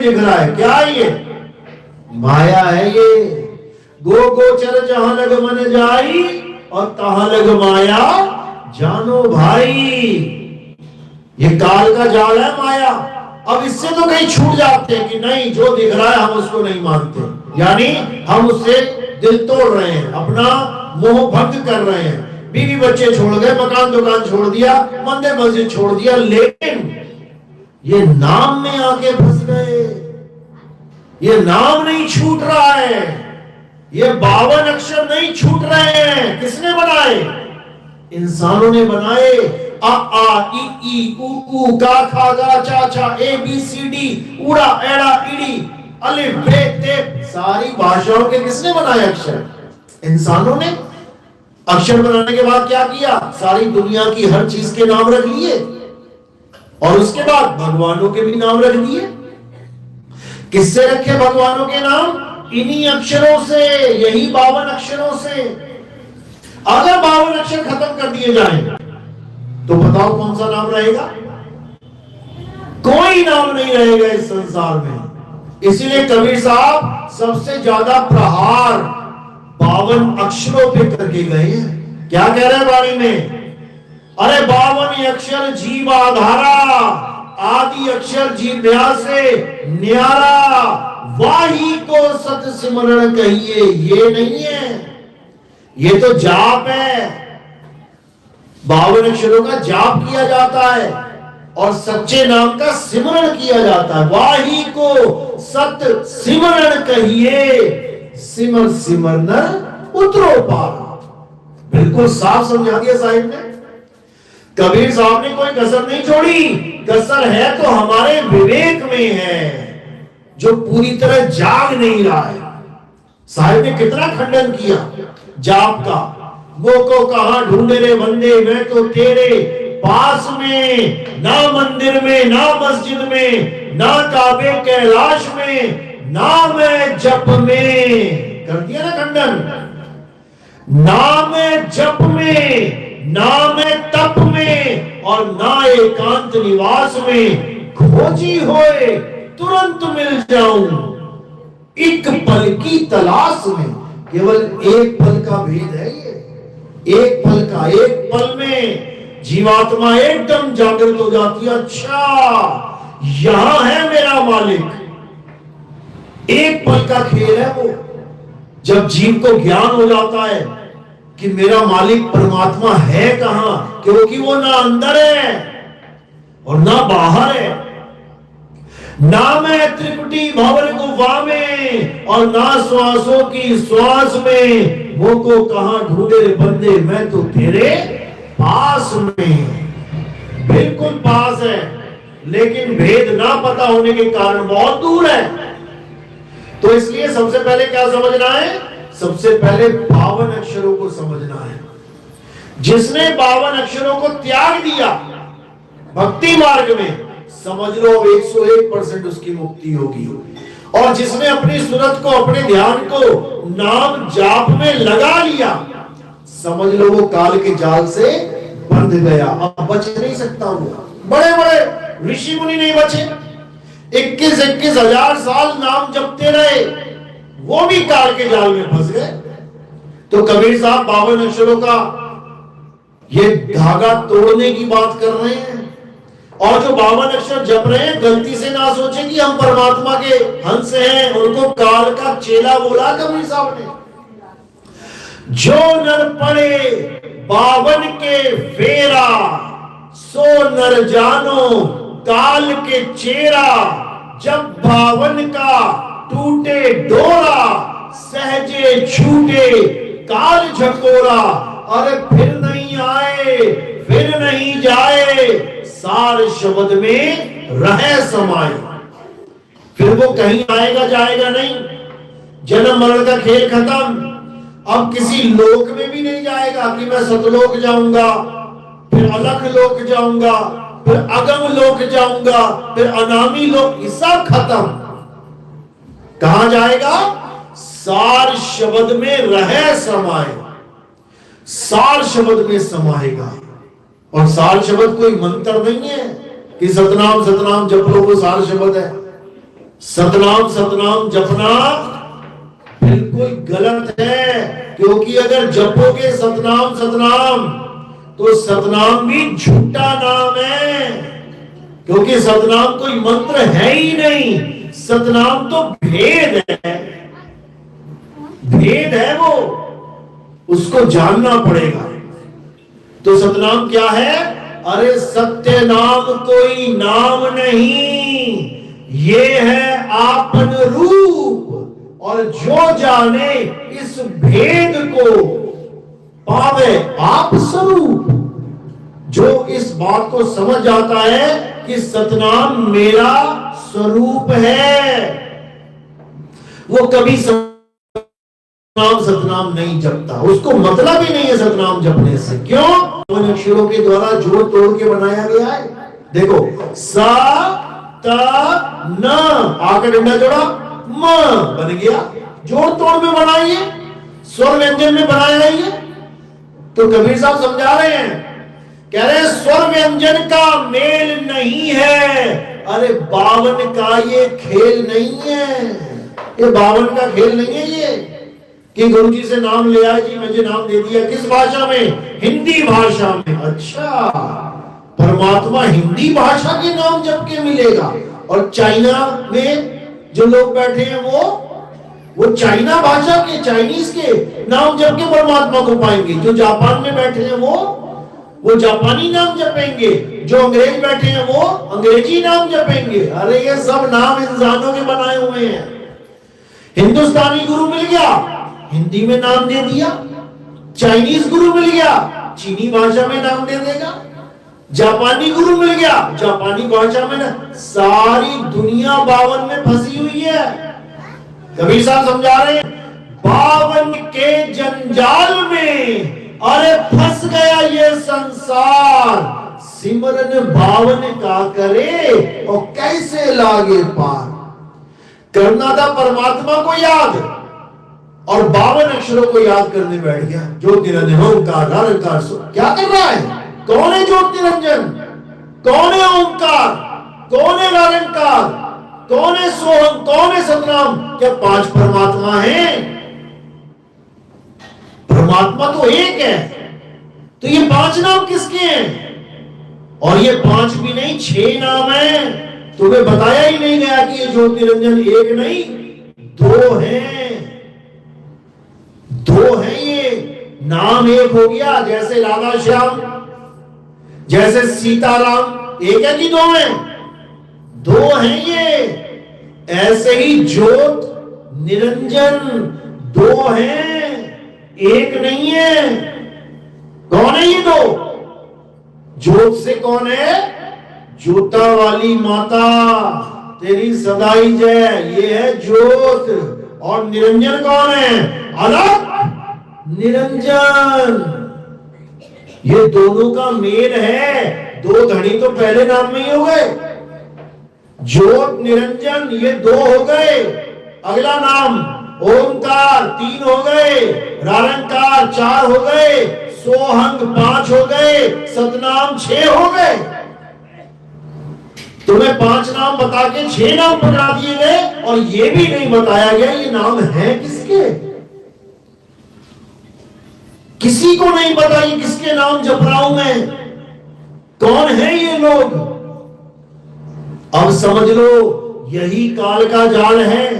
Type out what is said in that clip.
दिख रहा है, क्या है ये? माया है ये। गो गोचर जहां लग मन जाई और तहां लग माया जानो भाई। ये काल का जाल है माया। अब इससे तो कहीं छूट जाते हैं कि नहीं, जो दिख रहा है हम उसको नहीं मानते, यानी हम उससे दिल तोड़ रहे हैं, अपना मोह भंग कर रहे हैं। बीवी बच्चे छोड़ गए, मकान दुकान छोड़ दिया, मंदिर मस्जिद छोड़ दिया, लेकिन ये नाम में आके फंस गए। ये नाम नहीं छूट रहा है, ये 52 अक्षर नहीं छूट रहे हैं। किसने बनाए? इंसानों ने बनाए। आ आ ई ई उ ऊ का खा गा चा छा ए बी सी डी उड़ा एड़ा इड़ी अलिफ बे ते, सारी भाषाओं के किसने बनाए अक्षर? इंसानों ने। अक्षर बनाने के बाद क्या किया? सारी दुनिया की हर चीज के नाम रख लिए और उसके बाद भगवानों के भी नाम रख दिए। किससे रखे भगवानों के नाम? इन्हीं अक्षरों से, यही 52 अक्षरों से। अगर 52 अक्षर खत्म कर दिए जाएं तो बताओ कौन सा नाम रहेगा? कोई नाम नहीं रहेगा इस संसार में। इसीलिए कबीर साहब सबसे ज्यादा प्रहार 52 अक्षरों पे करके गए हैं। क्या कह रहे हैं वाणी में? अरे 52 अक्षर जीव आधारा, आदि अक्षर जीव्या से न्यारा, वाही को सत सिमरण कहिए। ये नहीं है, ये तो जाप है। 52 अक्षरों का जाप किया जाता है और सच्चे नाम का सिमरण किया जाता है। वाही को सत सिमरण कहिए, सिमर सिमर नर उतरो पार। बिल्कुल साफ समझा दिया साहिब ने। कबीर साहब ने कोई कसर नहीं छोड़ी। कसर है तो हमारे विवेक में है, जो पूरी तरह जाग नहीं रहा है। साहिब ने कितना खंडन किया जाप का। वो को कहां ढूंढे रे बंदे, मैं तो तेरे पास में, ना मंदिर में, ना मस्जिद में, ना काबे कैलाश में, ना मैं जप में। कर दिया ना खंडन। ना मैं जप में, ना मैं तप में, और ना एकांत निवास में। खोजी होए तुरंत मिल जाऊं, एक पल की तलाश में। केवल एक पल का भेद है ये। एक पल का, एक पल में जीवात्मा एकदम जागृत हो जाती है। अच्छा, यहां है मेरा मालिक। एक पल का खेल है वो। जब जीव को ज्ञान हो जाता है कि मेरा मालिक परमात्मा है कहां, क्योंकि वो ना अंदर है और ना बाहर है। ना मैं त्रिपुटी भंवर गुफा में और ना श्वासों की श्वास में। वो को कहां ढूंढे रे बंदे, मैं तो तेरे पास में। बिल्कुल पास है, लेकिन भेद ना पता होने के कारण बहुत दूर है। तो इसलिए सबसे पहले क्या समझना है? सबसे पहले 52 अक्षरों को समझना है। जिसने 52 अक्षरों को त्याग दिया भक्ति मार्ग में, समझ लो 101% उसकी मुक्ति होगी। और जिसने अपनी सूरत को, अपने ध्यान को नाम जाप में लगा लिया, समझ लो वो काल के जाल से बंध गया। अब बच नहीं सकता वो। बड़े बड़े ऋषि मुनि नहीं बचे। 21-21 हजार साल नाम जपते रहे, वो भी काल के जाल में फंस गए। तो कबीर साहब 52 अक्षरों का ये धागा तोड़ने की बात कर रहे हैं। और जो 52 अक्षर जप रहे हैं, गलती से ना सोचे कि हम परमात्मा के हंस हैं। उनको काल का चेला बोला कबीर साहब ने। जो नर पड़े 52 के फेरा, सो नर जानो काल के चेरा। जब 52 का टूटे डोरा, सहजे छूटे काल झकोरा। अरे फिर नहीं आए, फिर नहीं जाए, सार शब्द में रहे समाये। फिर वो कहीं आएगा जाएगा नहीं। जन्म मरण का खेल खत्म। अब किसी लोक में भी नहीं जाएगा कि मैं सतलोक जाऊंगा, फिर अलख लोक जाऊंगा, फिर अगम लोक जाऊंगा, फिर अनामी लोक। ये सब खत्म। कहां जाएगा? सार शब्द में रहे समाये। सार शब्द में समाएगा। और सार शब्द कोई मंत्र नहीं है कि सतनाम सतनाम जप लो वो सार शब्द है। सतनाम सतनाम जपना बिल्कुल गलत है, क्योंकि अगर जपोगे सतनाम सतनाम तो सतनाम भी झूठा नाम है, क्योंकि सतनाम कोई मंत्र है ही नहीं, सतनाम तो भेद है, भेद है वो, उसको जानना पड़ेगा। तो सतनाम क्या है? अरे सत्य नाम कोई नाम नहीं, ये है आपन रूप, और जो जाने इस भेद को पावे आप स्वरूप। जो इस बात को समझ आता है कि सतनाम मेरा स्वरूप है, वो कभी सतनाम नहीं जपता, उसको मतलब ही नहीं है सतनाम जपने से। क्यों? उन अक्षरों के द्वारा जोड़ तोड़ के बनाया गया है। देखो, स त न आकर डंडा जोड़ा, म बन गया, जोड़ तोड़ में बनाइए, स्वर व्यंजन में बनाया है। तो कबीर साहब समझा रहे हैं, कह रहे हैं स्वर व्यंजन का मेल नहीं है। अरे 52 का ये खेल नहीं है, ये 52 का खेल नहीं है ये कि गुरु जी से नाम ले आए, जी मुझे नाम दे दिया। किस भाषा में? हिंदी भाषा में। अच्छा, परमात्मा हिंदी भाषा के नाम जप के मिलेगा, और चाइना में जो लोग बैठे हैं वो चाइना भाषा के, चाइनीज के नाम जप के परमात्मा को पाएंगे। जो जापान में बैठे हैं वो जापानी नाम जपेंगे, जो अंग्रेज बैठे हैं वो अंग्रेजी नाम जपेंगे। अरे ये सब नाम इंसानों के बनाए हुए हैं। हिंदुस्तानी गुरु मिल गया, हिंदी में नाम दे दिया। चाइनीज गुरु मिल गया, चीनी भाषा में नाम दे देगा। जापानी गुरु मिल गया, जापानी भाषा में ना। सारी दुनिया 52 में फंसी हुई है। कबीर साहब समझा रहे हैं, 52 के जंजाल में अरे फंस गया ये संसार, सिमरन 52 का करे और कैसे लागे पार। करना था परमात्मा को याद, और 52 अक्षरों को याद करने बैठ गया। ज्योति निरंजन ओंकार निरंकार। क्या कर रहा है? कौन है ज्योति निरंजन? कौन है ओंकार? कौन है निरंकार? कौन है सोहम? कौन है सतनाम? क्या 5 परमात्मा हैं? परमात्मा तो एक है, तो ये 5 नाम किसके हैं? और ये 5 भी नहीं, 6 नाम हैं। तुम्हें बताया ही नहीं गया कि ये ज्योति निरंजन एक नहीं 2 हैं। 2 हैं ये नाम, एक हो गया। जैसे राधा श्याम, जैसे सीताराम, एक है कि 2 हैं? 2 हैं ये। ऐसे ही ज्योत निरंजन 2 हैं, एक नहीं है। कौन है ये 2? ज्योत से कौन है? ज्योता वाली माता तेरी सदाई जय, ये है ज्योत। और निरंजन कौन है? अलग निरंजन। ये दोनों का मेल है। 2 धड़ी तो पहले नाम में ही हो गए। ज्योत निरंजन ये 2 हो गए। अगला नाम ओंकार 3 हो गए, निरंकार 4 हो गए, सोहंग 5 हो गए, सतनाम 6 हो गए। तुम्हें 5 नाम बता के 6 नाम बता दिए गए, और ये भी नहीं बताया गया ये नाम है किसके। किसी को नहीं पता ये किसके नाम जप रहा हूं मैं, कौन है ये लोग। अब समझ लो, यही काल का जाल है।